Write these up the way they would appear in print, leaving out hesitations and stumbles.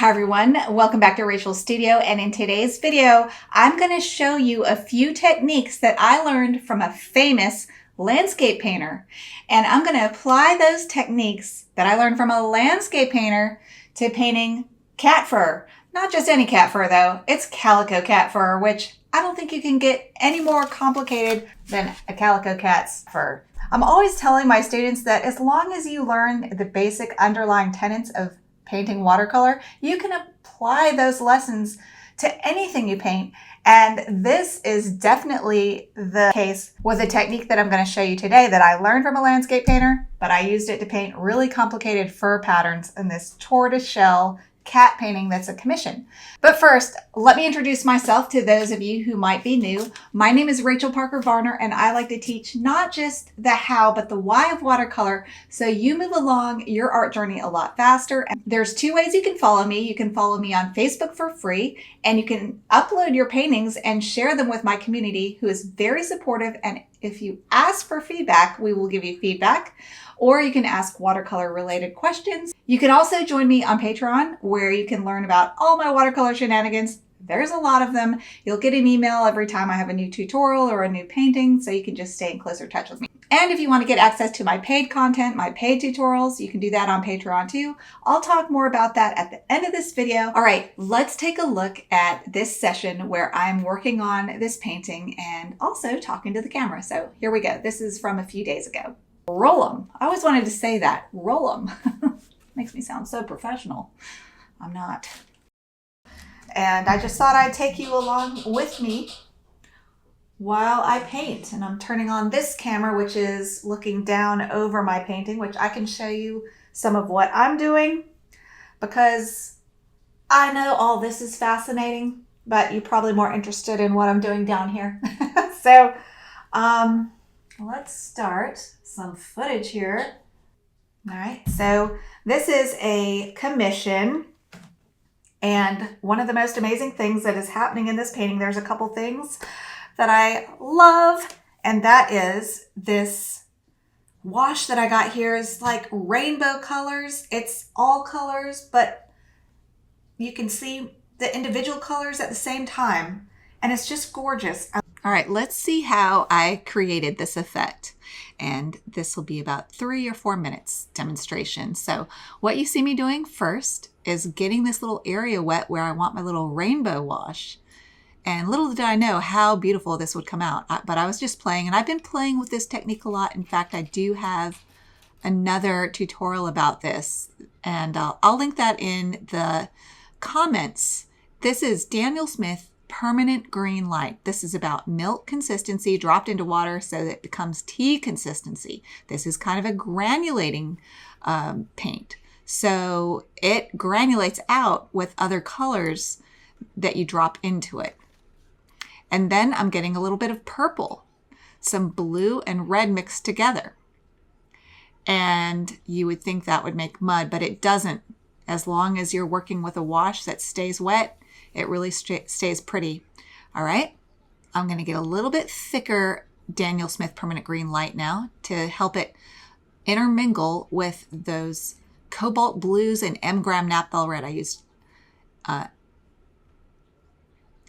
Hi everyone, welcome back to Rachel's Studio, and in today's video I'm going to show you a few techniques that I learned from a famous landscape painter, and I'm going to apply those techniques that I learned from a landscape painter to painting cat fur. Not just any cat fur though, it's calico cat fur, which I don't think you can get any more complicated than a calico cat's fur. I'm always telling my students that as long as you learn the basic underlying tenets of painting watercolor, you can apply those lessons to anything you paint. And this is definitely the case with a technique that I'm going to show you today that I learned from a landscape painter, but I used it to paint really complicated fur patterns in this tortoiseshell cat painting that's a commission. But first, let me introduce myself to those of you who might be new. My name is Rachel Parker Varner, and I like to teach not just the how, but the why of watercolor, so you move along your art journey a lot faster. And there's two ways you can follow me. You can follow me on Facebook for free, and you can upload your paintings and share them with my community, who is very supportive. And if you ask for feedback, we will give you feedback. Or you can ask watercolor related questions. You can also join me on Patreon, where you can learn about all my watercolor shenanigans. There's a lot of them. You'll get an email every time I have a new tutorial or a new painting, so you can just stay in closer touch with me. And if you want to get access to my paid content, my paid tutorials, you can do that on Patreon too. I'll talk more about that at the end of this video. All right, let's take a look at this session where I'm working on this painting and also talking to the camera. So here we go. This is from a few days ago. Roll 'em. I always wanted to say that. Roll 'em. Makes me sound so professional. I'm not. And I just thought I'd take you along with me while I paint. And I'm turning on this camera, which is looking down over my painting, which I can show you some of what I'm doing, because I know all this is fascinating, but you're probably more interested in what I'm doing down here. So, let's start some footage here. All right, so this is a commission, and one of the most amazing things that is happening in this painting, there's a couple things that I love, and that is this wash that I got here is like rainbow colors. It's all colors, but you can see the individual colors at the same time, and it's just gorgeous. All right, let's see how I created this effect. And this will be about 3 or 4 minutes demonstration. So what you see me doing first is getting this little area wet where I want my little rainbow wash. And little did I know how beautiful this would come out. But I was just playing, and I've been playing with this technique a lot. In fact, I do have another tutorial about this, and I'll link that in the comments. This is Daniel Smith Permanent Green Light. This is about milk consistency dropped into water so that it becomes tea consistency. This is kind of a granulating paint. So it granulates out with other colors that you drop into it. And then I'm getting a little bit of purple, some blue and red mixed together. And you would think that would make mud, but it doesn't. As long as you're working with a wash that stays wet, it really stays pretty. All right, I'm going to get a little bit thicker Daniel Smith Permanent Green Light now to help it intermingle with those cobalt blues and M-gram naphtha red. I used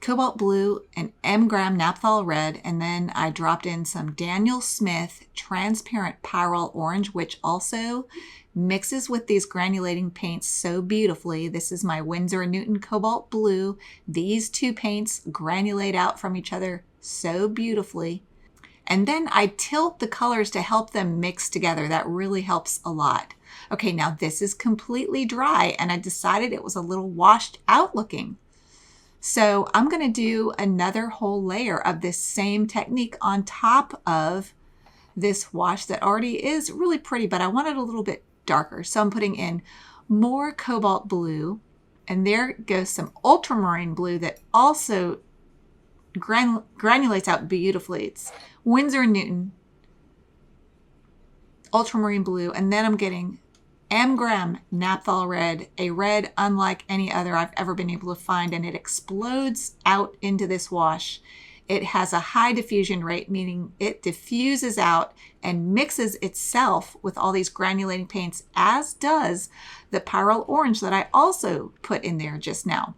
cobalt blue and M-gram naphtha red, and then I dropped in some Daniel Smith transparent pyrrole orange, which also mixes with these granulating paints so beautifully. This is my Winsor & Newton cobalt blue. These two paints granulate out from each other so beautifully. And then I tilt the colors to help them mix together. That really helps a lot. Okay, now this is completely dry, and I decided it was a little washed out looking. So I'm going to do another whole layer of this same technique on top of this wash that already is really pretty, but I want it a little bit darker. So I'm putting in more cobalt blue, and there goes some ultramarine blue that also granulates out beautifully. It's Winsor & Newton ultramarine blue, and then I'm getting M-gram naphtha red, a red unlike any other I've ever been able to find, and it explodes out into this wash It has a high diffusion rate, meaning it diffuses out and mixes itself with all these granulating paints, as does the pyrrole orange that I also put in there just now.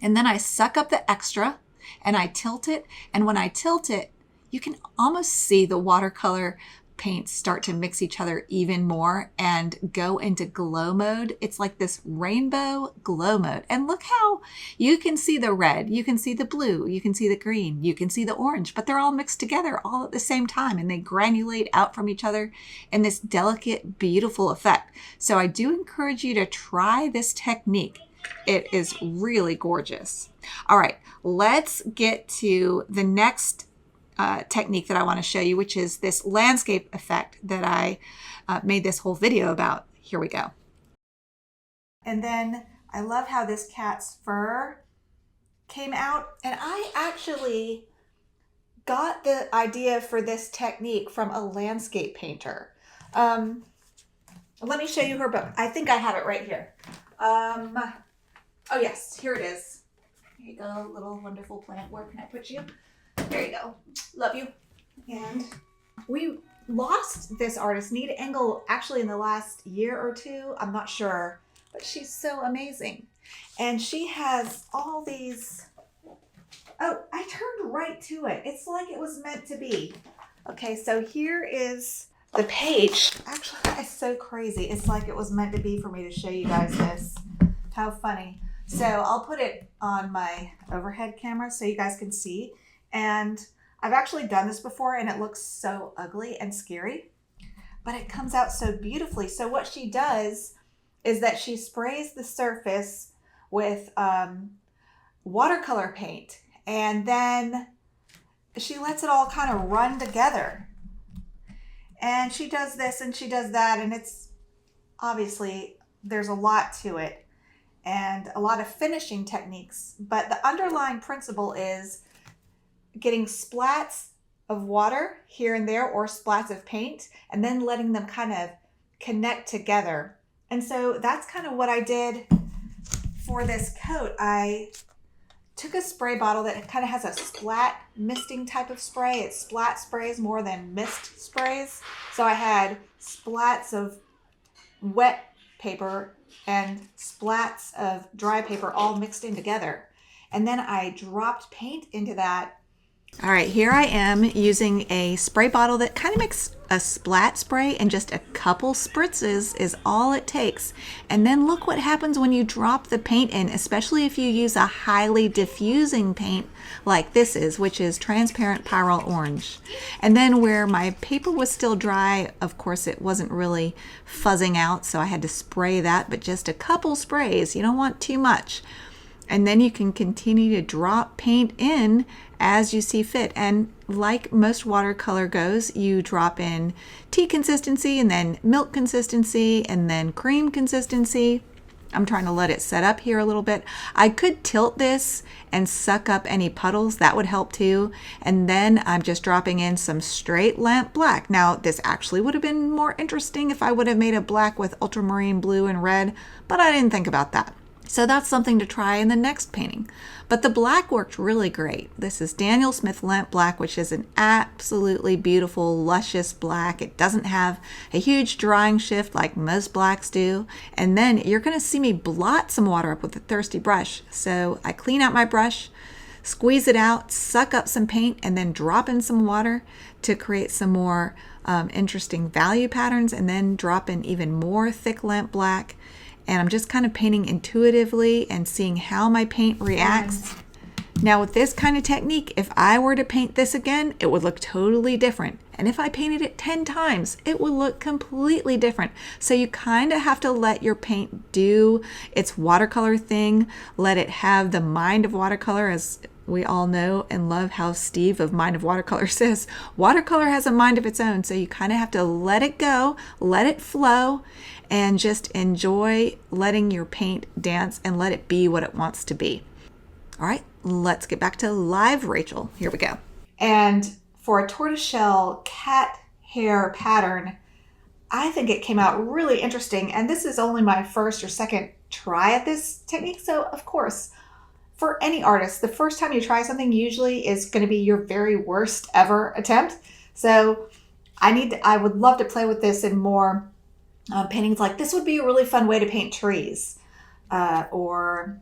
And then I suck up the extra and I tilt it. And when I tilt it, you can almost see the watercolor paints start to mix each other even more and go into glow mode. It's like this rainbow glow mode. And look how you can see the red, you can see the blue, you can see the green, you can see the orange, but they're all mixed together all at the same time, and they granulate out from each other in this delicate, beautiful effect. So I do encourage you to try this technique. It is really gorgeous. All right, let's get to the next technique that I want to show you, which is this landscape effect that I made this whole video about. Here we go. And then I love how this cat's fur came out. And I actually got the idea for this technique from a landscape painter. Let me show you her book. I think I have it right here. Oh yes, here it is. Here you go, little wonderful plant. Where can I put you? There you go. Love you. And we lost this artist, Nita Engle, actually in the last year or two. I'm not sure, but she's so amazing. And she has all these. Oh, I turned right to it. It's like it was meant to be. Okay, so here is the page. Actually, it's so crazy. It's like it was meant to be for me to show you guys this. How funny. So I'll put it on my overhead camera so you guys can see. And I've actually done this before and it looks so ugly and scary, but it comes out so beautifully. So what she does is that she sprays the surface with watercolor paint, and then she lets it all kind of run together. And she does this and she does that, and it's obviously there's a lot to it and a lot of finishing techniques, but the underlying principle is getting splats of water here and there or splats of paint and then letting them kind of connect together. And so that's kind of what I did for this coat. I took a spray bottle that kind of has a splat misting type of spray. It splat sprays more than mist sprays. So I had splats of wet paper and splats of dry paper all mixed in together. And then I dropped paint into that. All right, here I am using a spray bottle that kind of makes a splat spray, and just a couple spritzes is all it takes. And then look what happens when you drop the paint in, especially if you use a highly diffusing paint like this is, which is transparent pyrrole orange. And then where my paper was still dry, of course it wasn't really fuzzing out, so I had to spray that, but just a couple sprays. You don't want too much. And then you can continue to drop paint in as you see fit. And like most watercolor goes, you drop in tea consistency and then milk consistency and then cream consistency. I'm trying to let it set up here a little bit. I could tilt this and suck up any puddles. That would help too. And then I'm just dropping in some straight lamp black. Now, this actually would have been more interesting if I would have made a black with ultramarine blue and red, but I didn't think about that. So that's something to try in the next painting. But the black worked really great. This is Daniel Smith Lamp Black, which is an absolutely beautiful, luscious black. It doesn't have a huge drying shift like most blacks do. And then you're going to see me blot some water up with a thirsty brush. So I clean out my brush, squeeze it out, suck up some paint, and then drop in some water to create some more interesting value patterns, and then drop in even more thick lamp black. And I'm just kind of painting intuitively and seeing how my paint reacts. Now with this kind of technique, if I were to paint this again, it would look totally different. And if I painted it 10 times, it would look completely different. So you kind of have to let your paint do its watercolor thing, let it have the mind of watercolor, as we all know and love how Steve of Mind of Watercolor says, watercolor has a mind of its own. So you kind of have to let it go, let it flow, and just enjoy letting your paint dance and let it be what it wants to be. All right, let's get back to live Rachel. Here we go. And for a tortoiseshell cat hair pattern, I think it came out really interesting. And this is only my first or second try at this technique. So of course, for any artist, the first time you try something usually is going to be your very worst ever attempt. So I would love to play with this in more paintings. Like this would be a really fun way to paint trees or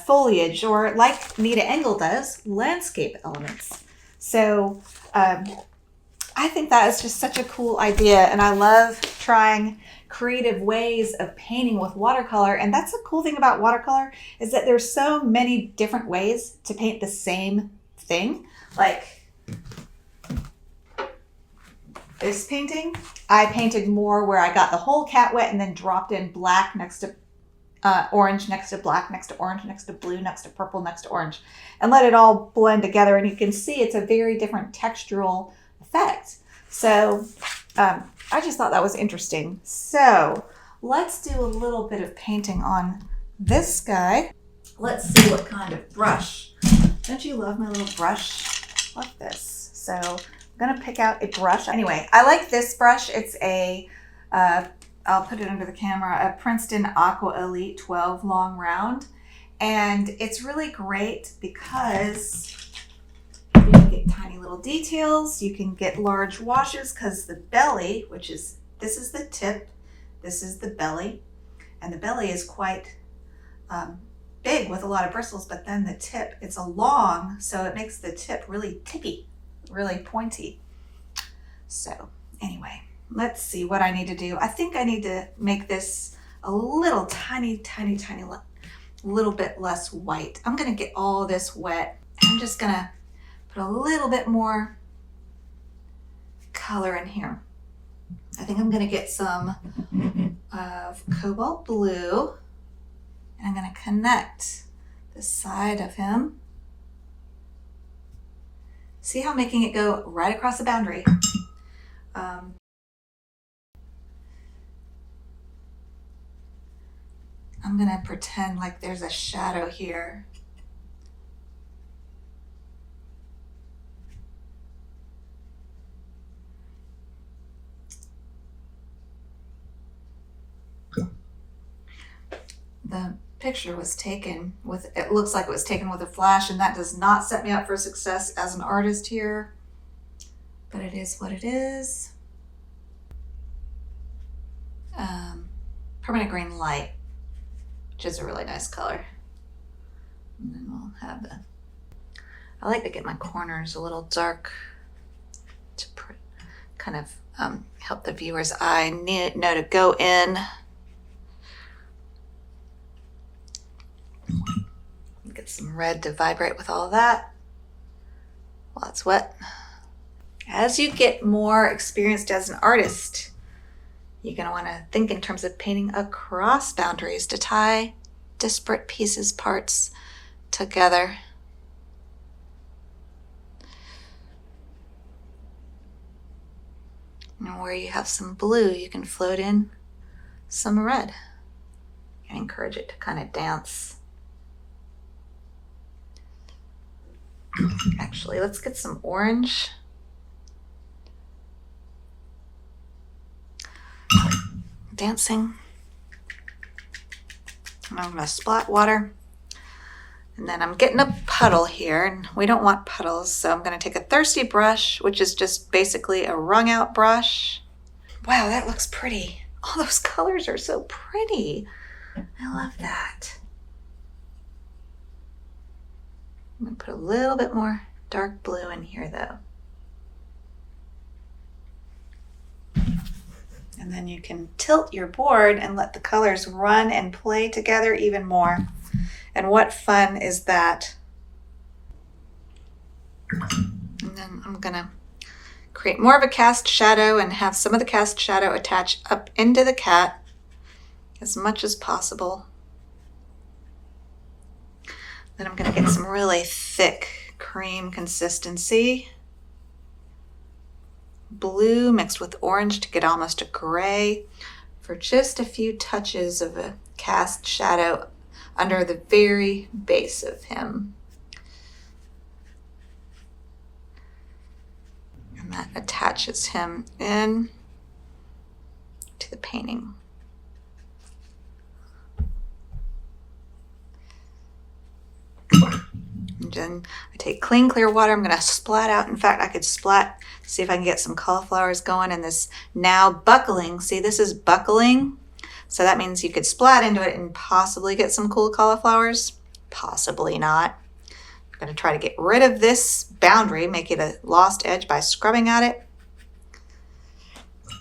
foliage, or like Nita Engle does, landscape elements. So I think that is just such a cool idea, and I love trying creative ways of painting with watercolor. And that's the cool thing about watercolor, is that there's so many different ways to paint the same thing. Like this painting, I painted more where I got the whole cat wet and then dropped in black next to orange, next to black, next to orange, next to blue, next to purple, next to orange, and let it all blend together. And you can see it's a very different textural effect. So I just thought that was interesting. So let's do a little bit of painting on this guy. Let's see what kind of brush. Don't you love my little brush? Love this. So I'm gonna pick out a brush. Anyway, I like this brush. It's a I'll put it under the camera, a Princeton Aqua Elite 12 long round. And it's really great because you can get tiny little details. You can get large washes because the belly, this is the tip, this is the belly. And the belly is quite big with a lot of bristles, but then the tip, it's a long, so it makes the tip really tippy, really pointy. So anyway, let's see what I need to do. I think I need to make this a little tiny little bit less white. I'm gonna get all this wet. I'm just gonna put a little bit more color in here. I think I'm gonna get some of cobalt blue, and I'm gonna connect the side of him. See how I'm making it go right across the boundary? I'm gonna pretend like there's a shadow here. The picture was taken with, it looks like it was taken with a flash, and that does not set me up for success as an artist here, but it is what it is. Permanent green light, which is a really nice color. And then we'll have I like to get my corners a little dark to kind of help the viewer's eye know to go in. Get some red to vibrate with all of that while it's wet. As you get more experienced as an artist, you're going to want to think in terms of painting across boundaries to tie disparate pieces, parts together. And where you have some blue, you can float in some red and encourage it to kind of dance. Actually, let's get some orange. Dancing. And I'm going to splat water. And then I'm getting a puddle here, and we don't want puddles, so I'm going to take a thirsty brush, which is just basically a wrung out brush. Wow, that looks pretty. All those colors are so pretty. I love that. I'm going to put a little bit more dark blue in here though. And then you can tilt your board and let the colors run and play together even more. And what fun is that? And then I'm gonna create more of a cast shadow and have some of the cast shadow attach up into the cat as much as possible. Then I'm gonna get some really thick cream consistency. Blue mixed with orange to get almost a gray for just a few touches of a cast shadow under the very base of him. And that attaches him in to the painting. And I take clean, clear water. I'm going to splat out. In fact, I could splat, see if I can get some cauliflowers going in this now buckling. See, this is buckling. So that means you could splat into it and possibly get some cool cauliflowers. Possibly not. I'm going to try to get rid of this boundary, make it a lost edge by scrubbing at it.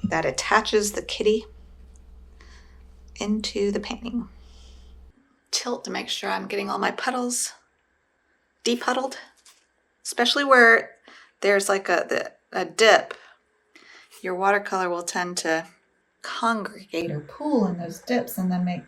That attaches the kitty into the painting. Tilt to make sure I'm getting all my puddles depuddled, especially where there's like a dip. Your watercolor will tend to congregate or pool in those dips and then make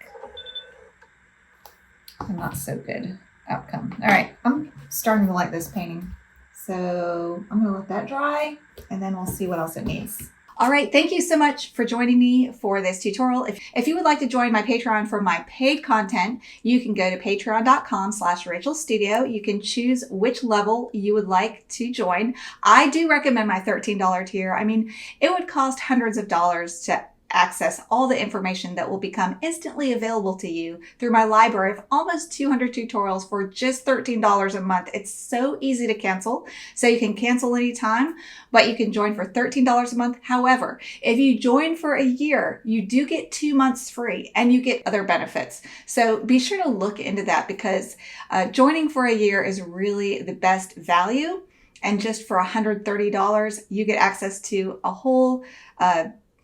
a not so good outcome. All right, I'm starting to like this painting. So I'm gonna let that dry and then we'll see what else it needs. All right, thank you so much for joining me for this tutorial. If you would like to join my Patreon for my paid content, you can go to patreon.com/RachelStudio. You can choose which level you would like to join. I do recommend my $13 tier. I mean, it would cost hundreds of dollars to access all the information that will become instantly available to you through my library of almost 200 tutorials for just $13 a month. It's so easy to cancel. So you can cancel anytime, but you can join for $13 a month. However, if you join for a year, you do get 2 months free and you get other benefits. So be sure to look into that because joining for a year is really the best value. And just for $130, you get access to a whole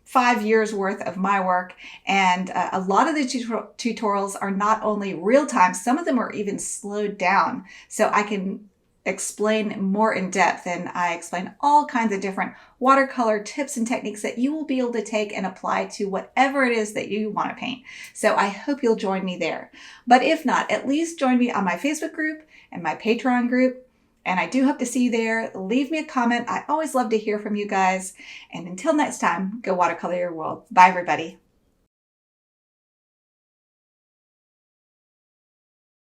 5 years worth of my work. And a lot of the tutorials are not only real time, some of them are even slowed down. So I can explain more in depth and I explain all kinds of different watercolor tips and techniques that you will be able to take and apply to whatever it is that you want to paint. So I hope you'll join me there. But if not, at least join me on my Facebook group and my Patreon group. And I do hope to see you there. Leave me a comment. I always love to hear from you guys. And until next time, go watercolor your world. Bye, everybody.